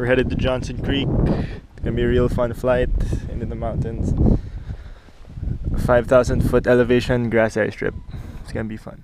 we're headed to Johnson Creek. It's gonna be a real fun flight into the mountains. 5,000-foot elevation grass airstrip. It's gonna be fun.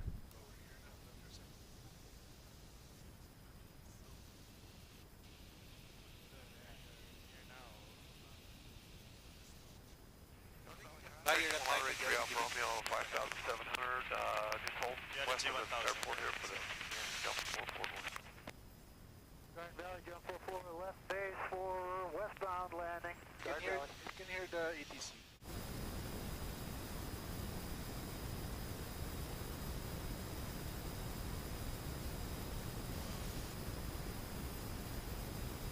Jump 44 left base for westbound landing. You can hear the ETC.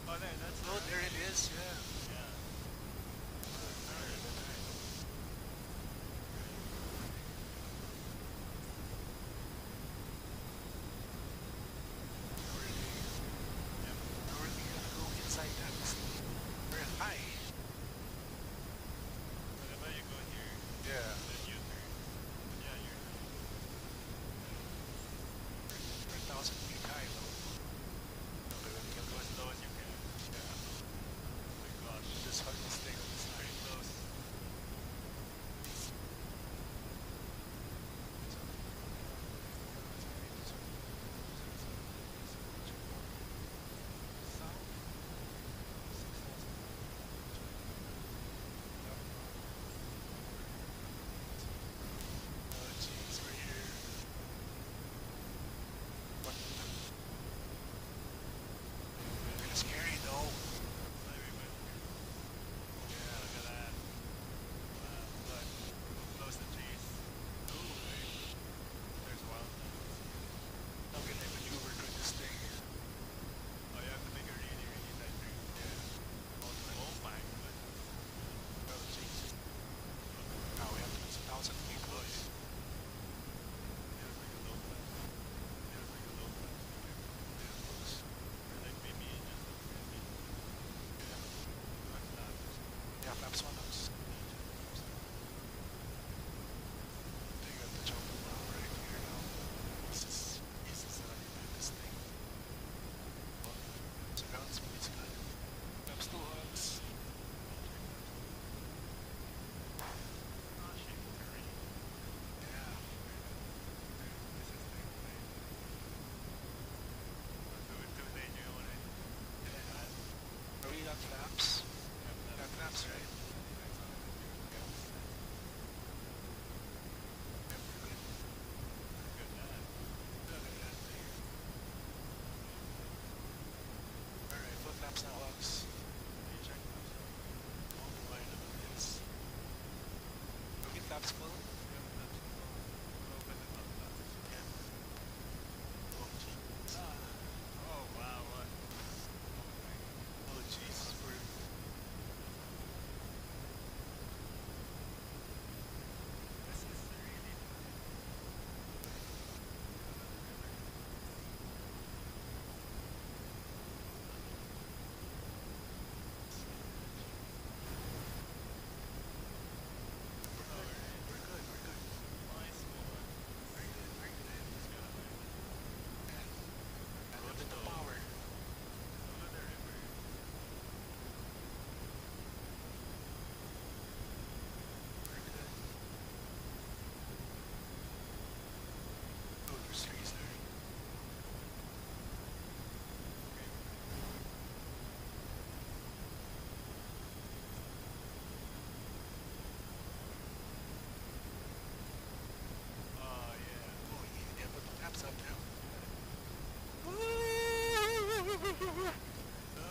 Oh, there it is, yeah.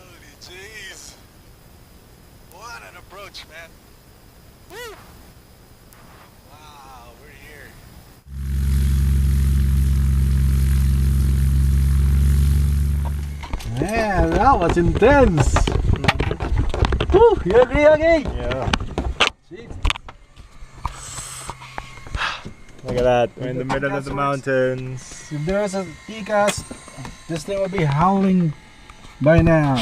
Holy jeez. What an approach, man. Woo. Wow, we're here. Man, that was intense. Woo, you agree, okay? Yeah. Jeez. Look at that. We're in the middle of the mountains. If there was a TCAS, this thing would be howling by now.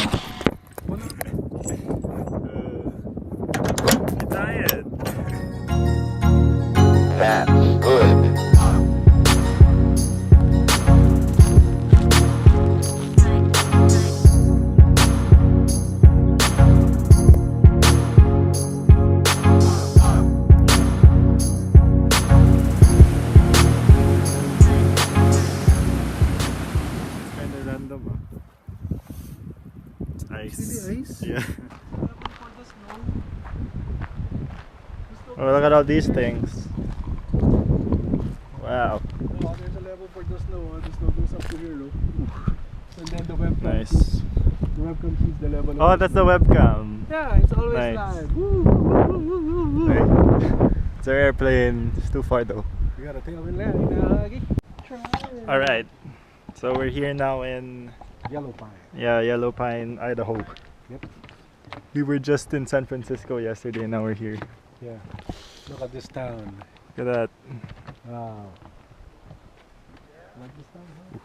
Tired. That's good. trees. Yeah. For the snow. Oh, look at all these things. Wow. Oh, there's a level for the snow. The snow goes up to here, oh. And then the webcam. Nice. Sees, the webcam sees the level. Oh, of that's the webcam. Yeah, it's always Nice. live. Woo, woo, woo, woo, woo, woo. Right. It's our airplane. It's too far though. We gotta take a lagi. Alright. So we're here now in Yellow pine. Yellow Pine, Idaho. Yep. We were just in San Francisco yesterday and now we're here. Yeah. Look at this town. Look at that. Wow. Like this town, huh?